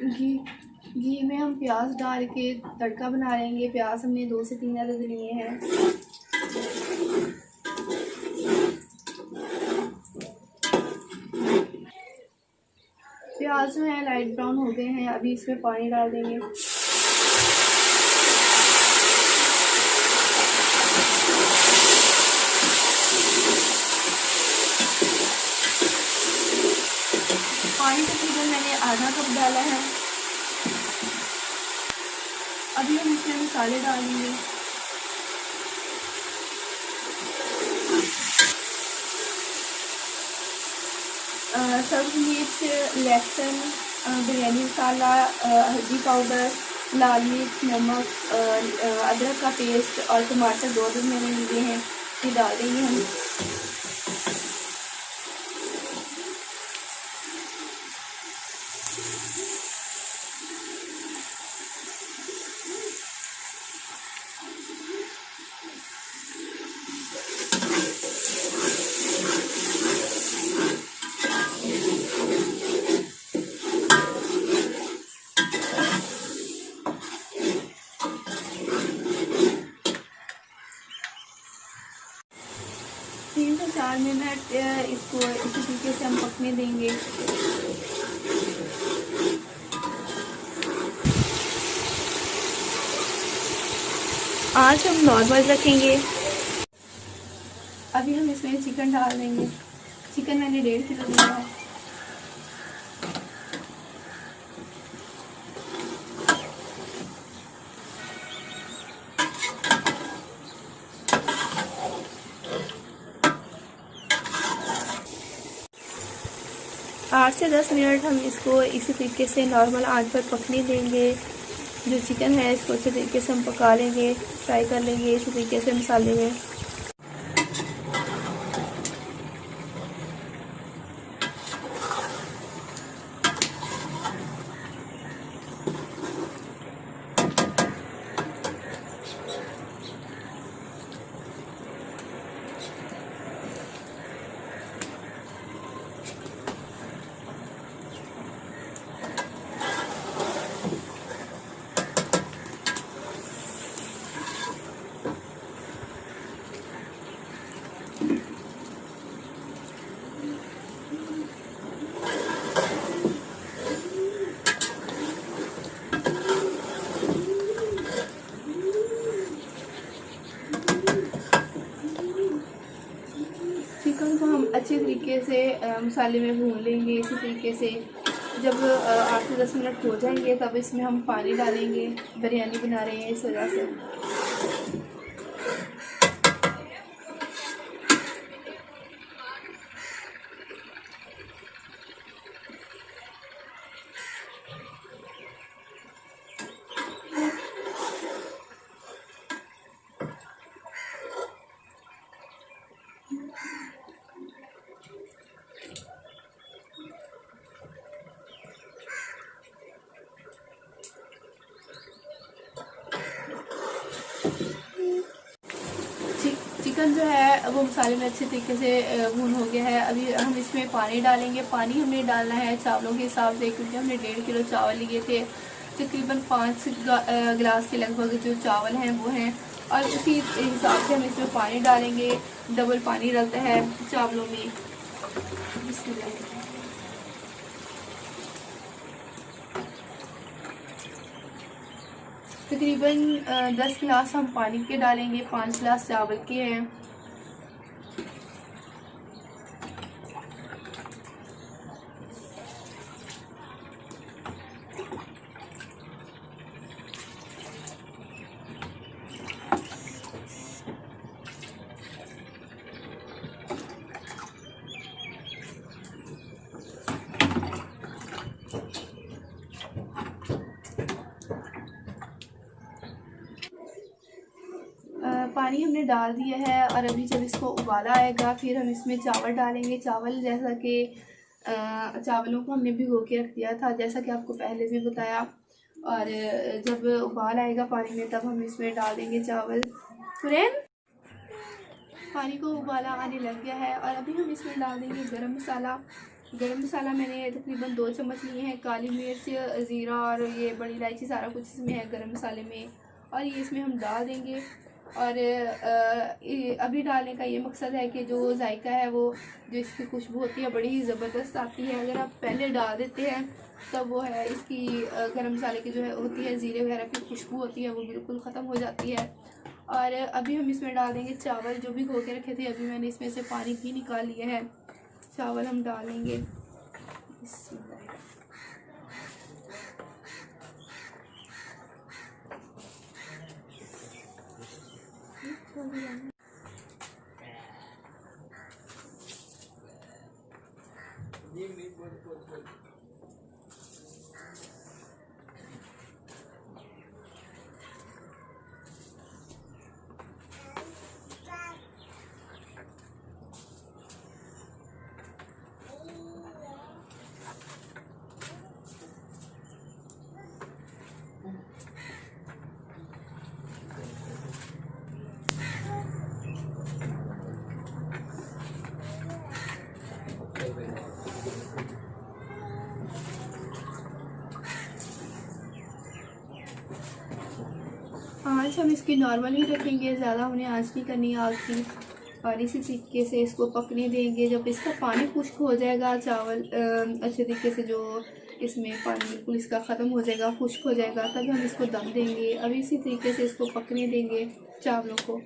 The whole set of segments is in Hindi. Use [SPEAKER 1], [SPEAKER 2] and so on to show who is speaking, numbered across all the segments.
[SPEAKER 1] घी घी में हम प्याज डाल के तड़का बना लेंगे। प्याज हमने 2 से 3 अदद लिए हैं। प्याज जो है लाइट ब्राउन हो गए हैं। अभी इसमें पानी डाल देंगे। पानी तकरीबन मैंने आधा कप डाला है। अभी हम इसमें मसाले डालेंगे। सब्ज़ मिर्च, लहसुन, बिरयानी मसाला, हल्दी पाउडर, लाल मिर्च, नमक, अदरक का पेस्ट और टमाटर 2 अदद मैंने लिए हैं, ये डाल देंगे हम। 3 से 4 मिनट इसको इसी तरीके से हम पकने देंगे। आँच हम नॉर्मल रखेंगे। अभी हम इसमें चिकन डाल देंगे। चिकन मैंने 1.5 किलो लिया है। आठ से 10 मिनट हम इसको इसी तरीके से नॉर्मल आंच पर पकने देंगे। जो चिकन है इसको अच्छे तरीके से हम पका लेंगे, फ्राई कर लेंगे इसी तरीके से मसाले में। चिकन को हम अच्छे तरीके से मसाले में भून लेंगे इसी तरीके से। जब 8 से 10 मिनट हो जाएंगे तब इसमें हम पानी डालेंगे। बिरयानी बना रहे हैं इस वजह से। चिकन जो है वो मसाले में अच्छे तरीके से भून हो गया है। अभी हम इसमें पानी डालेंगे। पानी हमने डालना है चावलों के हिसाब से, क्योंकि हमने 1.5 किलो चावल लिए थे। तकरीबन 5 गिलास के लगभग जो चावल हैं वो हैं, और उसी हिसाब से हम इसमें पानी डालेंगे। डबल पानी डलता है चावलों में। तकरीबन 10 गिलास हम पानी के डालेंगे, 5 गिलास चावल के हैं। पानी हमने डाल दिया है, और अभी जब इसको उबाला आएगा फिर हम इसमें चावल डालेंगे। चावल जैसा कि चावलों को हमने भिगो के रख दिया था, जैसा कि आपको पहले भी बताया। और जब उबाल आएगा पानी में तब हम इसमें डाल देंगे चावल। फ्रेंड, पानी को उबाला आने लग गया है, और अभी हम इसमें डाल देंगे गरम मसाला। गरम मसाला मैंने तकरीबन 2 चम्मच लिए हैं। काली मिर्च, ज़ीरा और ये बड़ी इलायची सारा कुछ इसमें है गरम मसाले में, और ये इसमें हम डाल देंगे। और अभी डालने का ये मकसद है कि जो जायका है वो, जो इसकी खुशबू होती है बड़ी ही ज़बरदस्त आती है। अगर आप पहले डाल देते हैं तब वो है इसकी गरम मसाले की जो है होती है, ज़ीरे वगैरह की खुशबू होती है वो बिल्कुल ख़त्म हो जाती है। और अभी हम इसमें डाल देंगे चावल जो भी धो के रखे थे। अभी मैंने इसमें से पानी भी निकाल लिया है। चावल हम डालेंगे। आँच हम इसकी नॉर्मल ही रखेंगे, ज़्यादा हमने आँच नहीं करनी आग की। और इसी तरीके से इसको पकने देंगे। जब इसका पानी खुश्क हो जाएगा, चावल अच्छे तरीके से जो इसमें पानी बिल्कुल इसका ख़त्म हो जाएगा, खुश्क हो जाएगा, तब हम इसको दम देंगे। अब इसी तरीके से इसको पकने देंगे चावलों को।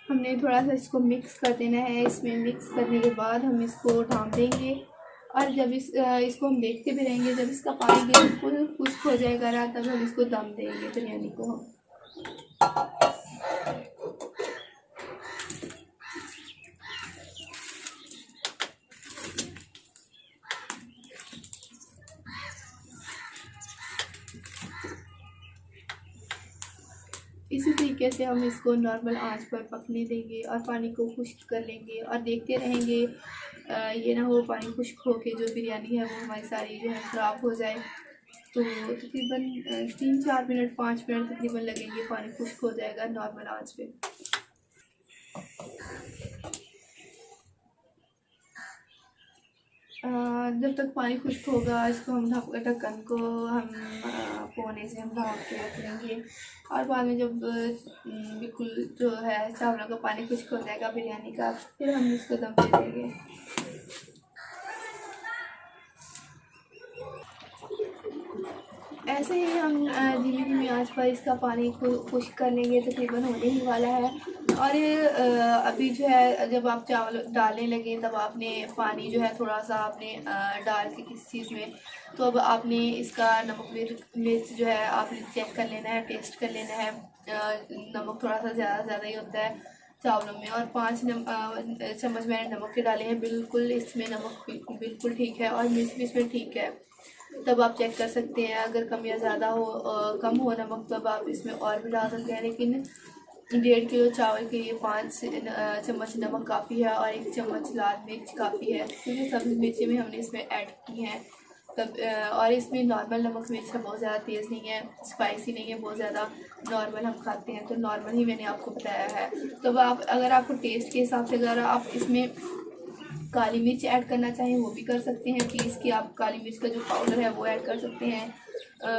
[SPEAKER 1] हमने थोड़ा सा इसको मिक्स कर देना है। इसमें मिक्स करने के बाद हम इसको ढाँप देंगे। और जब इसको हम देखते भी रहेंगे, जब इसका पानी बिल्कुल खुश्क हो जाएगा ना, तब हम इसको दम देंगे बिरयानी को हम। इसी तरीके से हम इसको नॉर्मल आंच पर पकने देंगे और पानी को खुश्क कर लेंगे और देखते रहेंगे। ये ना हो पानी खुश्क हो के जो बिरयानी है वो हमारी सारी जो है ख़राब हो जाए। तो तकरीबन 3-4 मिनट 5 मिनट तकरीबन लगेंगे, पानी खुश्क हो जाएगा नॉर्मल आंच पे। जब तक पानी खुश्क होगा इसको हम ढक्कन को हम कोने से हम ढक के रख लेंगे। और बाद में जब बिल्कुल जो है चावलों का पानी खुश्क हो जाएगा बिरयानी का, फिर हम इसको दम दे देंगे। ऐसे ही हम धीमी धीमी आंच पर इसका पानी खुश्क कर लेंगे। तकरीबन होने ही वाला है। और अभी जो है जब आप चावल डालने लगे तब आपने पानी जो है थोड़ा सा आपने डाल के किसी चीज़ में, तो अब आपने इसका नमक मिर्च जो है आपने चेक कर लेना है, टेस्ट कर लेना है। नमक थोड़ा सा ज़्यादा ही होता है चावलों में। और 5 चम्मच मैंने नमक के डाले हैं। बिल्कुल इसमें नमक बिल्कुल ठीक है और मिर्च भी इसमें ठीक है। तब आप चेक कर सकते हैं। अगर कम या ज़्यादा हो कम हो नमक, तब आप इसमें और भी डाल सकते हैं। लेकिन 1.5 किलो चावल के लिए 5 चम्मच नमक काफ़ी है और 1 चम्मच लाल मिर्च काफ़ी है, क्योंकि सभी मिर्चें भी हमने इसमें ऐड की हैं। तब और इसमें नॉर्मल नमक मिर्च है, बहुत ज़्यादा तेज़ नहीं है, स्पाइसी नहीं है, बहुत ज़्यादा नॉर्मल हम खाते हैं, तो नॉर्मल ही मैंने आपको बताया है। तो आप अगर आपको टेस्ट के हिसाब से अगर आप इसमें काली मिर्च ऐड करना चाहें वो भी कर सकते हैं। पीस के आप काली मिर्च का जो पाउडर है वो ऐड कर सकते हैं।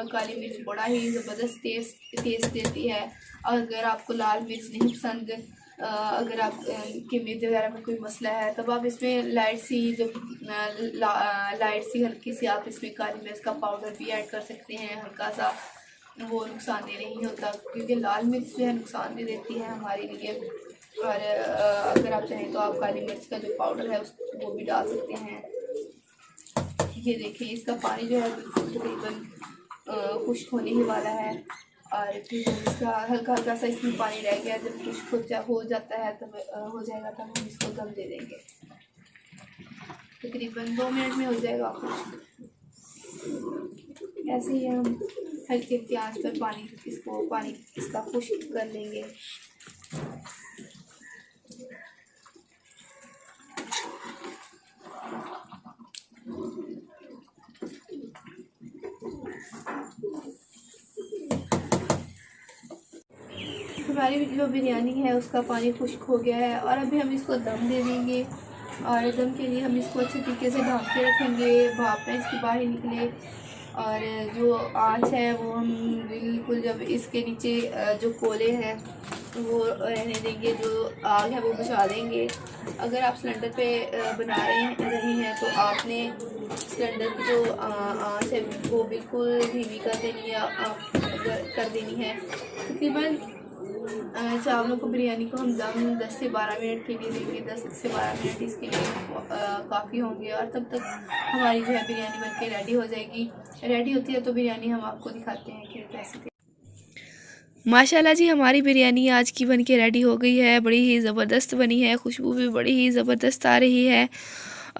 [SPEAKER 1] काली मिर्च बड़ा ही ज़बरदस्त टेस्ट देती है। और अगर आपको लाल मिर्च नहीं पसंद, अगर आप के मिर्च वगैरह में कोई मसला है, तब आप इसमें लाइट सी हल्की सी आप इसमें काली मिर्च का पाउडर भी ऐड कर सकते हैं। हल्का सा, वो नुकसानदेह नहीं होता, क्योंकि लाल मिर्च जो है नुकसान दे देती है हमारे लिए। और अगर आप चाहें तो आप काली मिर्च का जो पाउडर है वो भी डाल सकते हैं। ये देखिए इसका पानी जो है तकरीबन खुश्क होने ही वाला है। और फिर इसका हल्का हल्का सा इसमें पानी रह गया। जब खुश्क हो जाता है तब हो जाएगा, तब हम इसको दम दे देंगे। तकरीबन 2 मिनट में हो जाएगा खुश्क। ऐसे ही हम हल्की हल्की आंच पर पानी इसका खुश्क कर लेंगे। हमारी जो बिरयानी है उसका पानी खुश्क हो गया है और अभी हम इसको दम दे देंगे। और दम के लिए हम इसको अच्छे तरीके से ढक के रखेंगे, भाप में इसकी बाहर निकले। और जो आँच है वो हम बिल्कुल जब इसके नीचे जो कोले हैं वो रहने देंगे, जो आग है वो बुझा देंगे। अगर आप सिलेंडर पे बना रहे हैं तो आपने सिलेंडर की जो आँच है वो बिल्कुल धीमी कर देनी है, कर देनी है। तकरीबन चावलों को, बिरयानी को हम दम 10 से 12 मिनट के लिए देंगे। 10 से 12 मिनट इसके लिए काफ़ी होंगे और तब तक हमारी जो है बिरयानी बनके रेडी हो जाएगी। रेडी होती है तो बिरयानी हम आपको दिखाते हैं कि कैसे। माशाल्लाह जी, हमारी बिरयानी आज की बनके रेडी हो गई है। बड़ी ही ज़बरदस्त बनी है, खुशबू भी बड़ी ही ज़बरदस्त आ रही है।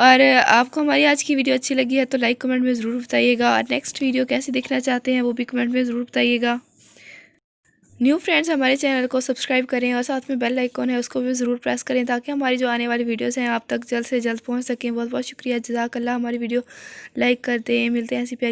[SPEAKER 1] और आपको हमारी आज की वीडियो अच्छी लगी है तो लाइक कमेंट में ज़रूर बताइएगा, और नेक्स्ट वीडियो कैसे देखना चाहते हैं वो भी कमेंट में ज़रूर बताइएगा। न्यू फ्रेंड्स हमारे चैनल को सब्सक्राइब करें और साथ में बेल आइकॉन है उसको भी ज़रूर प्रेस करें ताकि हमारी जो आने वाली वीडियोस हैं आप तक जल्द से जल्द पहुंच सकें। बहुत बहुत शुक्रिया, जज़ाकल्लाह। हमारी वीडियो लाइक कर दें। मिलते हैं ऐसी प्यारी